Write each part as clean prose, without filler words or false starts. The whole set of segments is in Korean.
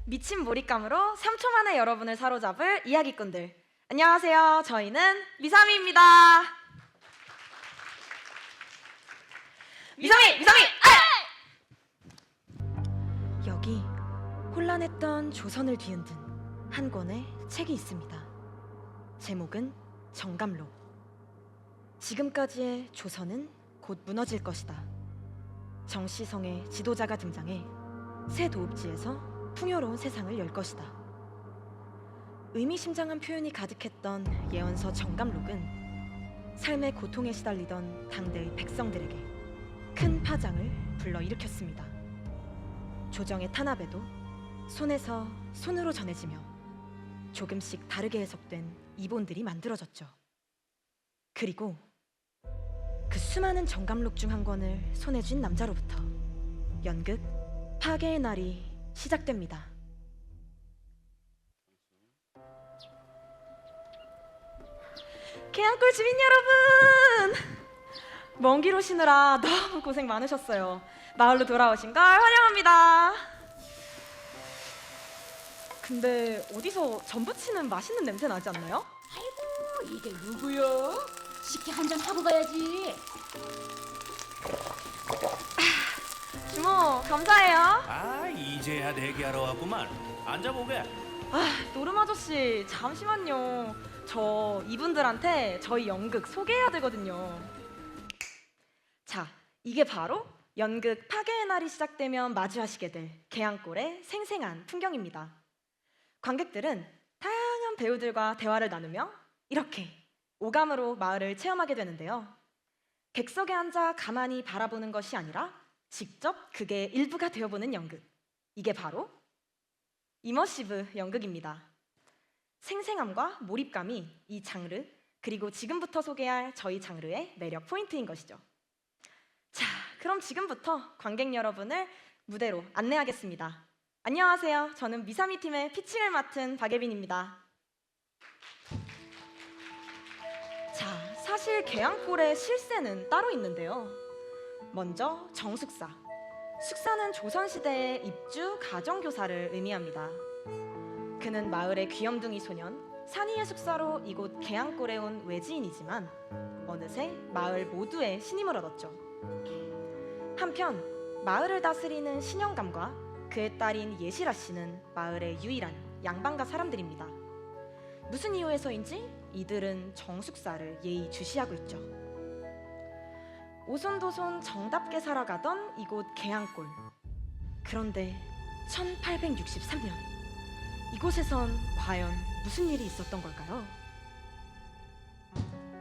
미친 몰입감으로 3초 만에 여러분을 사로잡을 이야기꾼들. 안녕하세요. 저희는 미사미입니다. 미사미! 미사미! 여기 혼란했던 조선을 뒤흔든 한 권의 책이 있습니다. 제목은 정감록. 지금까지의 조선은 곧 무너질 것이다. 정시성의 지도자가 등장해 새 도읍지에서 풍요로운 세상을 열 것이다. 의미심장한 표현이 가득했던 예언서 정감록은 삶의 고통에 시달리던 당대의 백성들에게 큰 파장을 불러일으켰습니다. 조정의 탄압에도 손에서 손으로 전해지며 조금씩 다르게 해석된 이본들이 만들어졌죠. 그리고 그 수많은 정감록 중 한 권을 손에 쥔 남자로부터 연극 파괴의 날이 시작됩니다. 계양골 주민 여러분! 먼 길 오시느라 너무 고생 많으셨어요. 마을로 돌아오신 걸 환영합니다. 근데 어디서 전 부치는 맛있는 냄새 나지 않나요? 아이고, 이게 누구요? 쉽게 한잔 하고 가야지. 주모 감사해요. 아, 이제야 대기하러 왔구만. 앉아보게. 노름 아저씨 잠시만요. 저 이분들한테 저희 연극 소개해야 되거든요. 자, 이게 바로 연극 파괴의 날이 시작되면 마주하시게 될 계양골의 생생한 풍경입니다. 관객들은 다양한 배우들과 대화를 나누며 이렇게 오감으로 마을을 체험하게 되는데요. 객석에 앉아 가만히 바라보는 것이 아니라 직접 극의 일부가 되어보는 연극. 이게 바로 이머시브 연극입니다. 생생함과 몰입감이 이 장르, 그리고 지금부터 소개할 저희 장르의 매력 포인트인 것이죠. 자, 그럼 지금부터 관객 여러분을 무대로 안내하겠습니다. 안녕하세요. 저는 미사미 팀의 피칭을 맡은 박예빈입니다. 자, 사실 계양골의 실세는 따로 있는데요. 먼저 정숙사. 숙사는 조선시대의 입주 가정교사를 의미합니다. 그는 마을의 귀염둥이 소년 산이의 숙사로 이곳 계양골에 온 외지인이지만 어느새 마을 모두의 신임을 얻었죠. 한편 마을을 다스리는 신영감과 그의 딸인 예실아 씨는 마을의 유일한 양반가 사람들입니다. 무슨 이유에서인지 이들은 정숙사를 예의주시하고 있죠. 오손도손 정답게 살아가던 이곳 계양골. 그런데 1863년 이곳에선 과연 무슨 일이 있었던 걸까요?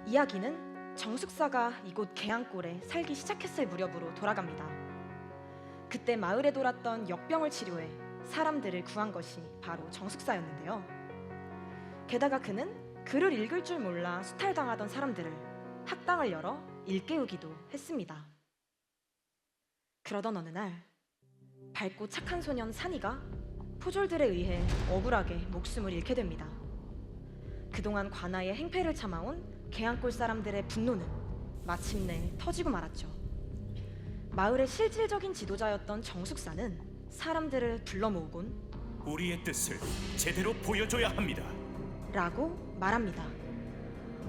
이야기는 정숙사가 이곳 계양골에 살기 시작했을 무렵으로 돌아갑니다. 그때 마을에 돌았던 역병을 치료해 사람들을 구한 것이 바로 정숙사였는데요. 게다가 그는 글을 읽을 줄 몰라 수탈당하던 사람들을 학당을 열어 일깨우기도 했습니다. 그러던 어느 날 밝고 착한 소년 산이가 포졸들에 의해 억울하게 목숨을 잃게 됩니다. 그동안 관아의 행패를 참아온 계양골 사람들의 분노는 마침내 터지고 말았죠. 마을의 실질적인 지도자였던 정숙사는 사람들을 불러 모으곤 우리의 뜻을 제대로 보여줘야 합니다. 라고 말합니다.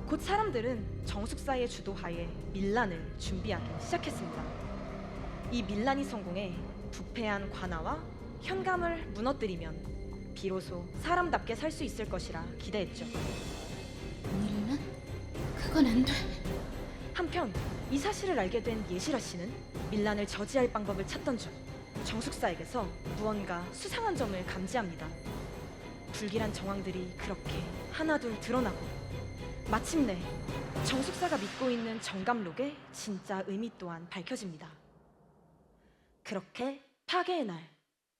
곧 사람들은 정숙사의 주도하에 밀란을 준비하기 시작했습니다. 이 밀란이 성공해 부패한 관아와 현감을 무너뜨리면 비로소 사람답게 살 수 있을 것이라 기대했죠. 밀란? 그건 안 돼. 한편 이 사실을 알게 된 예실아 씨는 밀란을 저지할 방법을 찾던 중 정숙사에게서 무언가 수상한 점을 감지합니다. 불길한 정황들이 그렇게 하나둘 드러나고 마침내 정숙사가 믿고 있는 정감록의 진짜 의미 또한 밝혀집니다. 그렇게 파괴의 날,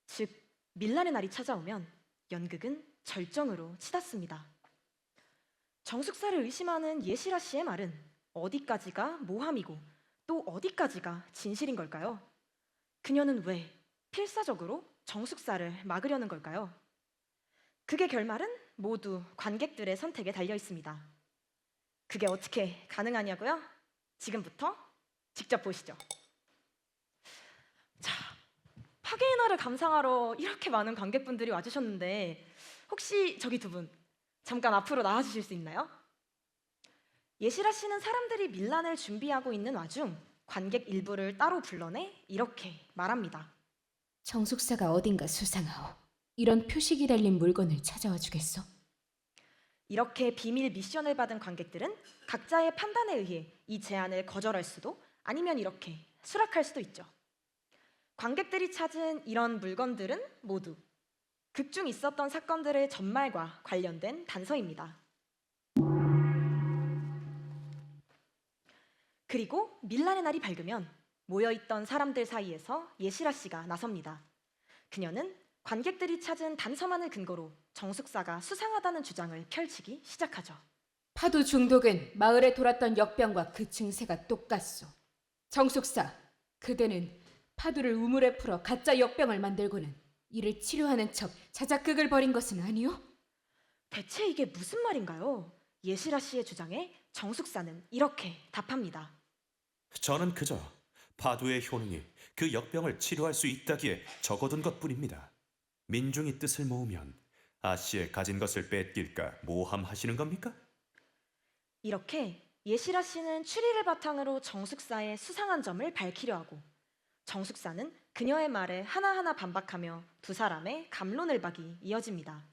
즉 밀란의 날이 찾아오면 연극은 절정으로 치닫습니다. 정숙사를 의심하는 예실아 씨의 말은 어디까지가 모함이고 또 어디까지가 진실인 걸까요? 그녀는 왜 필사적으로 정숙사를 막으려는 걸까요? 극의 결말은 모두 관객들의 선택에 달려 있습니다. 그게 어떻게 가능하냐고요? 지금부터 직접 보시죠. 자, 파괴의 파게나를 감상하러 이렇게 많은 관객분들이 와주셨는데 혹시 저기 두 분 잠깐 앞으로 나와주실 수 있나요? 예시라 씨는 사람들이 밀란을 준비하고 있는 와중 관객 일부를 따로 불러내 이렇게 말합니다. 정숙사가 어딘가 수상하오. 이런 표식이 달린 물건을 찾아와 주겠소? 이렇게 비밀 미션을 받은 관객들은 각자의 판단에 의해 이 제안을 거절할 수도 아니면 이렇게 수락할 수도 있죠. 관객들이 찾은 이런 물건들은 모두 극 중 있었던 사건들의 전말과 관련된 단서입니다. 그리고 밀란의 날이 밝으면 모여있던 사람들 사이에서 예시라 씨가 나섭니다. 그녀는 관객들이 찾은 단서만을 근거로 정숙사가 수상하다는 주장을 펼치기 시작하죠. 파도 중독은 마을에 돌았던 역병과 그 증세가 똑같소. 정숙사, 그대는 파도를 우물에 풀어 가짜 역병을 만들고는 이를 치료하는 척 자작극을 벌인 것은 아니오? 대체 이게 무슨 말인가요? 예시라 씨의 주장에 정숙사는 이렇게 답합니다. 저는 그저 파도의 효능이 그 역병을 치료할 수 있다기에 적어둔 것뿐입니다. 민중이 뜻을 모으면 아씨의 가진 것을 뺏길까 모함하시는 겁니까? 이렇게 예시라 씨는 추리를 바탕으로 정숙사의 수상한 점을 밝히려 하고 정숙사는 그녀의 말에 하나하나 반박하며 두 사람의 갑론을박이 이어집니다.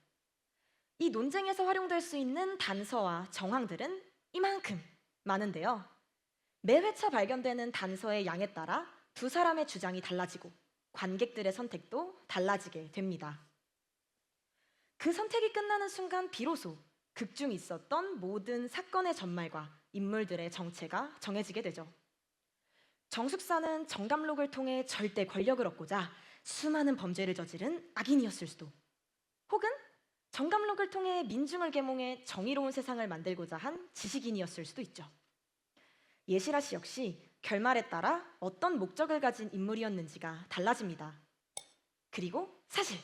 이 논쟁에서 활용될 수 있는 단서와 정황들은 이만큼 많은데요. 매 회차 발견되는 단서의 양에 따라 두 사람의 주장이 달라지고 관객들의 선택도 달라지게 됩니다. 그 선택이 끝나는 순간 비로소 극 중 있었던 모든 사건의 전말과 인물들의 정체가 정해지게 되죠. 정숙사는 정감록을 통해 절대 권력을 얻고자 수많은 범죄를 저지른 악인이었을 수도, 혹은 정감록을 통해 민중을 계몽해 정의로운 세상을 만들고자 한 지식인이었을 수도 있죠. 예시라 씨 역시 결말에 따라 어떤 목적을 가진 인물이었는지가 달라집니다. 그리고 사실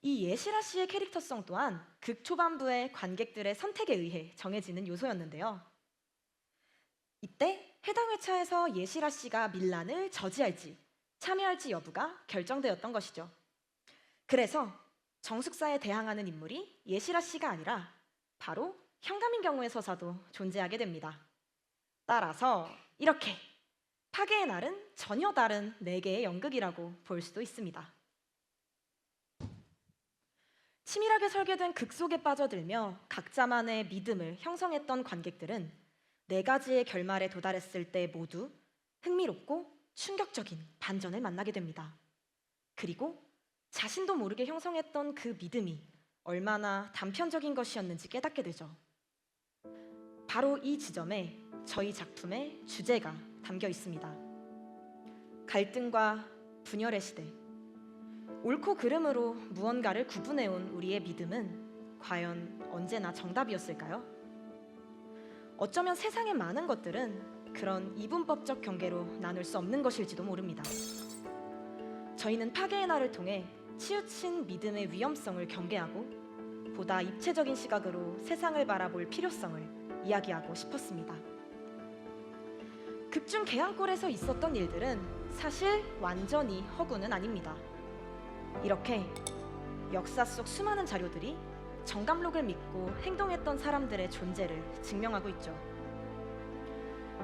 이 예시라 씨의 캐릭터성 또한 극 초반부의 관객들의 선택에 의해 정해지는 요소였는데요. 이때 해당 회차에서 예시라 씨가 밀란을 저지할지 참여할지 여부가 결정되었던 것이죠. 그래서 정숙사에 대항하는 인물이 예시라 씨가 아니라 바로 현감인 경우의 서사도 존재하게 됩니다. 따라서 이렇게 파괴의 날은 전혀 다른 네 개의 연극이라고 볼 수도 있습니다. 치밀하게 설계된 극 속에 빠져들며 각자만의 믿음을 형성했던 관객들은 네 가지의 결말에 도달했을 때 모두 흥미롭고 충격적인 반전을 만나게 됩니다. 그리고 자신도 모르게 형성했던 그 믿음이 얼마나 단편적인 것이었는지 깨닫게 되죠. 바로 이 지점에 저희 작품의 주제가 담겨 있습니다. 갈등과 분열의 시대. 옳고 그름으로 무언가를 구분해온 우리의 믿음은 과연 언제나 정답이었을까요? 어쩌면 세상의 많은 것들은 그런 이분법적 경계로 나눌 수 없는 것일지도 모릅니다. 저희는 파괴의 날을 통해 치우친 믿음의 위험성을 경계하고 보다 입체적인 시각으로 세상을 바라볼 필요성을 이야기하고 싶었습니다. 극중 계양골에서 있었던 일들은 사실 완전히 허구는 아닙니다. 이렇게 역사 속 수많은 자료들이 정감록을 믿고 행동했던 사람들의 존재를 증명하고 있죠.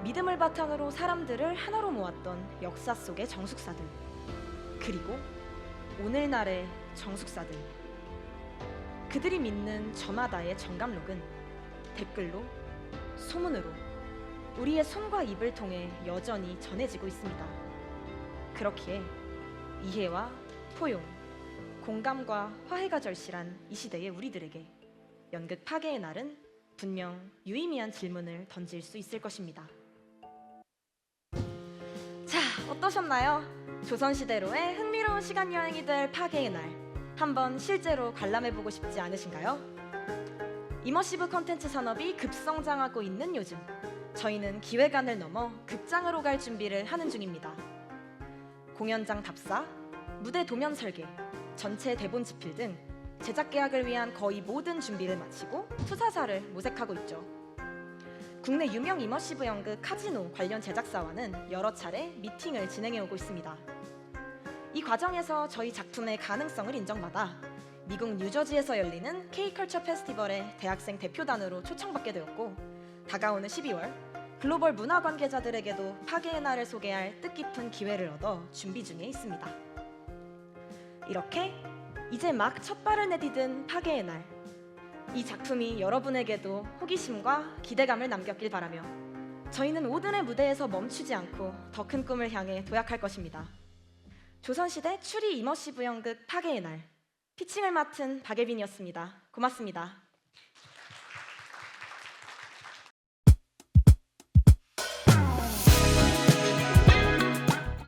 믿음을 바탕으로 사람들을 하나로 모았던 역사 속의 정숙사들, 그리고 오늘날의 정숙사들, 그들이 믿는 저마다의 정감록은 댓글로, 소문으로, 우리의 손과 입을 통해 여전히 전해지고 있습니다. 그렇기에 이해와 포용, 공감과 화해가 절실한 이 시대의 우리들에게 연극 파괴의 날은 분명 유의미한 질문을 던질 수 있을 것입니다. 자, 어떠셨나요? 조선시대로의 흥미로운 시간 여행이 될 파괴의 날, 한번 실제로 관람해보고 싶지 않으신가요? 이머시브 컨텐츠 산업이 급성장하고 있는 요즘, 저희는 기획안을 넘어 극장으로 갈 준비를 하는 중입니다. 공연장 답사, 무대 도면 설계, 전체 대본 집필 등 제작 계약을 위한 거의 모든 준비를 마치고 투사사를 모색하고 있죠. 국내 유명 이머시브 연극 카지노 관련 제작사와는 여러 차례 미팅을 진행해 오고 있습니다. 이 과정에서 저희 작품의 가능성을 인정받아 미국 뉴저지에서 열리는 K-컬처 페스티벌의 대학생 대표단으로 초청받게 되었고, 다가오는 12월 글로벌 문화 관계자들에게도 파괴의 날을 소개할 뜻깊은 기회를 얻어 준비 중에 있습니다. 이렇게 이제 막 첫 발을 내디딘 파괴의 날, 이 작품이 여러분에게도 호기심과 기대감을 남겼길 바라며 저희는 오든의 무대에서 멈추지 않고 더 큰 꿈을 향해 도약할 것입니다. 조선시대 추리 이머시브 연극 파괴의 날, 피칭을 맡은 박예빈이었습니다. 고맙습니다.